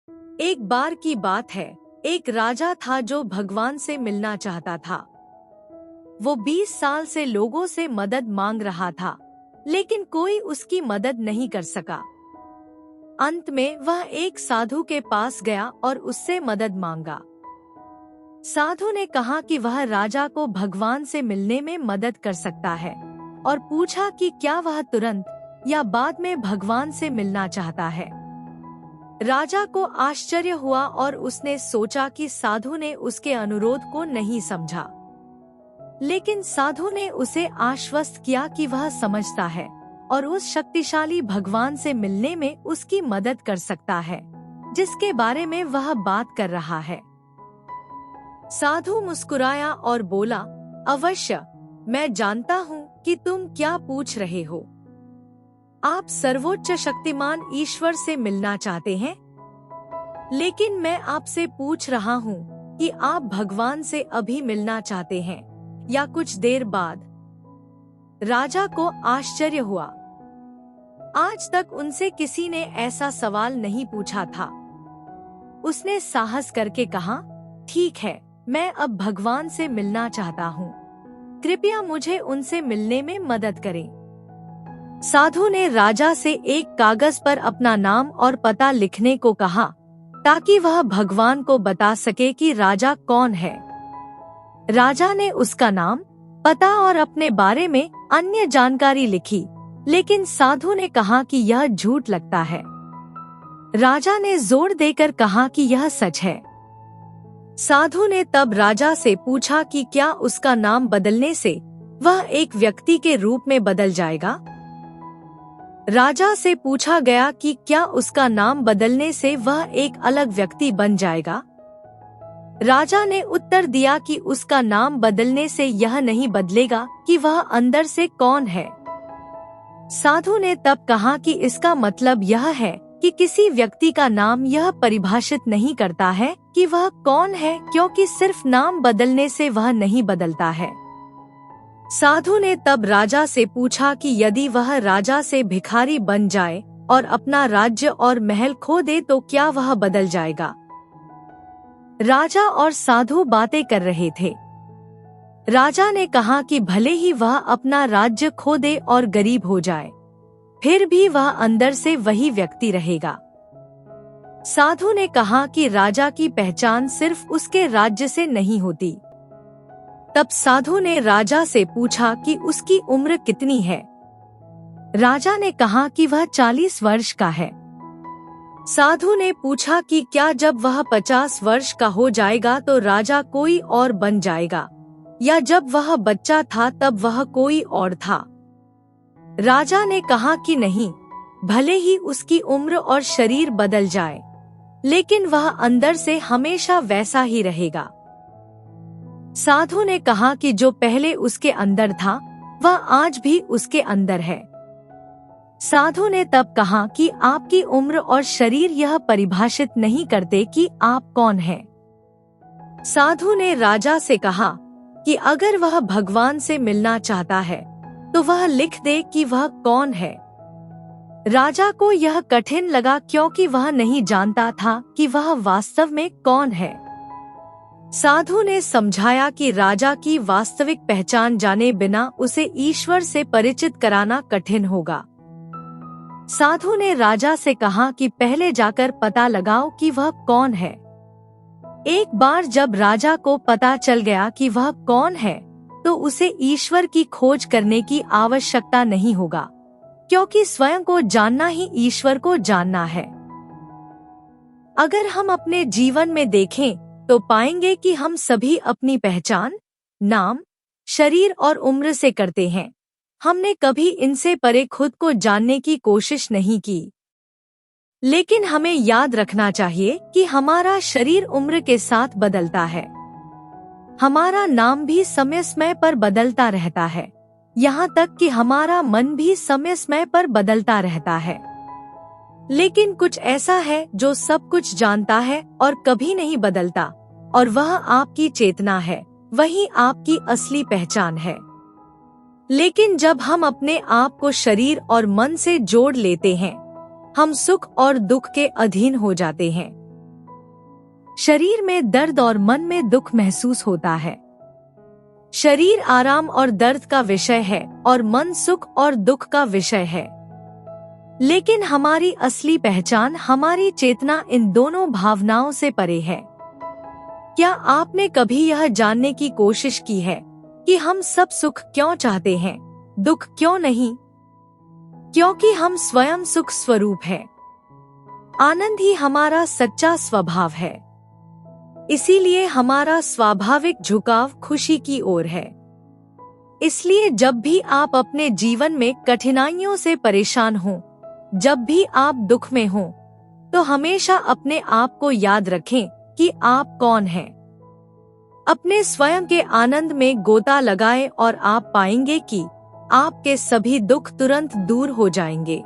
एक बार की बात है, एक राजा था जो भगवान से मिलना चाहता था। वो 20 साल से लोगों से मदद मांग रहा था, लेकिन कोई उसकी मदद नहीं कर सका। अंत में वह एक साधु के पास गया और उससे मदद मांगा। साधु ने कहा कि वह राजा को भगवान से मिलने में मदद कर सकता है और पूछा कि क्या वह तुरंत या बाद में भगवान से मिलना चाहता है। राजा को आश्चर्य हुआ और उसने सोचा कि साधु ने उसके अनुरोध को नहीं समझा, लेकिन साधु ने उसे आश्वस्त किया कि वह समझता है और उस शक्तिशाली भगवान से मिलने में उसकी मदद कर सकता है, जिसके बारे में वह बात कर रहा है। साधु मुस्कुराया और बोला, अवश्य, मैं जानता हूँ कि तुम क्या पूछ रहे हो। आप सर्वोच्च शक्तिमान ईश्वर से मिलना चाहते हैं, लेकिन मैं आपसे पूछ रहा हूँ कि आप भगवान से अभी मिलना चाहते हैं या कुछ देर बाद। राजा को आश्चर्य हुआ। आज तक उनसे किसी ने ऐसा सवाल नहीं पूछा था। उसने साहस करके कहा, ठीक है, मैं अब भगवान से मिलना चाहता हूँ। कृपया मुझे उनसे मिलने में मदद करें। साधु ने राजा से एक कागज पर अपना नाम और पता लिखने को कहा, ताकि वह भगवान को बता सके कि राजा कौन है। राजा ने उसका नाम, पता और अपने बारे में अन्य जानकारी लिखी, लेकिन साधु ने कहा कि यह झूठ लगता है। राजा ने जोर देकर कहा कि यह सच है। साधु ने तब राजा से पूछा कि क्या उसका नाम बदलने से वह एक व्यक्ति के रूप में बदल जाएगा। राजा से पूछा गया कि क्या उसका नाम बदलने से वह एक अलग व्यक्ति बन जाएगा। राजा ने उत्तर दिया कि उसका नाम बदलने से यह नहीं बदलेगा कि वह अंदर से कौन है। साधु ने तब कहा कि इसका मतलब यह है कि किसी व्यक्ति का नाम यह परिभाषित नहीं करता है कि वह कौन है, क्योंकि सिर्फ नाम बदलने से वह नहीं बदलता है। साधु ने तब राजा से पूछा कि यदि वह राजा से भिखारी बन जाए और अपना राज्य और महल खो दे तो क्या वह बदल जाएगा। राजा और साधु बातें कर रहे थे। राजा ने कहा कि भले ही वह अपना राज्य खो दे और गरीब हो जाए, फिर भी वह अंदर से वही व्यक्ति रहेगा। साधु ने कहा कि राजा की पहचान सिर्फ उसके राज्य से नहीं होती। तब साधु ने राजा से पूछा कि उसकी उम्र कितनी है। राजा ने कहा कि वह 40 वर्ष का है। साधु ने पूछा कि क्या जब वह 50 वर्ष का हो जाएगा तो राजा कोई और बन जाएगा, या जब वह बच्चा था तब वह कोई और था। राजा ने कहा कि नहीं, भले ही उसकी उम्र और शरीर बदल जाए, लेकिन वह अंदर से हमेशा वैसा ही रहेगा। साधु ने कहा कि जो पहले उसके अंदर था वह आज भी उसके अंदर है। साधु ने तब कहा कि आपकी उम्र और शरीर यह परिभाषित नहीं करते कि आप कौन हैं। साधु ने राजा से कहा कि अगर वह भगवान से मिलना चाहता है तो वह लिख दे कि वह कौन है। राजा को यह कठिन लगा, क्योंकि वह नहीं जानता था कि वह वास्तव में कौन है। साधु ने समझाया कि राजा की वास्तविक पहचान जाने बिना उसे ईश्वर से परिचित कराना कठिन होगा। साधु ने राजा से कहा कि पहले जाकर पता लगाओ कि वह कौन है। एक बार जब राजा को पता चल गया कि वह कौन है, तो उसे ईश्वर की खोज करने की आवश्यकता नहीं होगा, क्योंकि स्वयं को जानना ही ईश्वर को जानना है। अगर हम अपने जीवन में देखें तो पाएंगे कि हम सभी अपनी पहचान नाम, शरीर और उम्र से करते हैं। हमने कभी इनसे परे खुद को जानने की कोशिश नहीं की। लेकिन हमें याद रखना चाहिए कि हमारा शरीर उम्र के साथ बदलता है। हमारा नाम भी समय समय पर बदलता रहता है, यहाँ तक कि हमारा मन भी समय समय पर बदलता रहता है। लेकिन कुछ ऐसा है जो सब कुछ जानता है और कभी नहीं बदलता, और वह आपकी चेतना है। वही आपकी असली पहचान है। लेकिन जब हम अपने आप को शरीर और मन से जोड़ लेते हैं, हम सुख और दुख के अधीन हो जाते हैं। शरीर में दर्द और मन में दुख महसूस होता है। शरीर आराम और दर्द का विषय है और मन सुख और दुख का विषय है। लेकिन हमारी असली पहचान, हमारी चेतना इन दोनों भावनाओं से परे है। क्या आपने कभी यह जानने की कोशिश की है कि हम सब सुख क्यों चाहते हैं, दुख क्यों नहीं? क्योंकि हम स्वयं सुख स्वरूप हैं। आनंद ही हमारा सच्चा स्वभाव है। इसीलिए हमारा स्वाभाविक झुकाव खुशी की ओर है। इसलिए जब भी आप अपने जीवन में कठिनाइयों से परेशान हों, जब भी आप दुख में हों, तो हमेशा अपने आप को याद रखें कि आप कौन हैं। अपने स्वयं के आनंद में गोता लगाएं और आप पाएंगे कि आपके सभी दुख तुरंत दूर हो जाएंगे।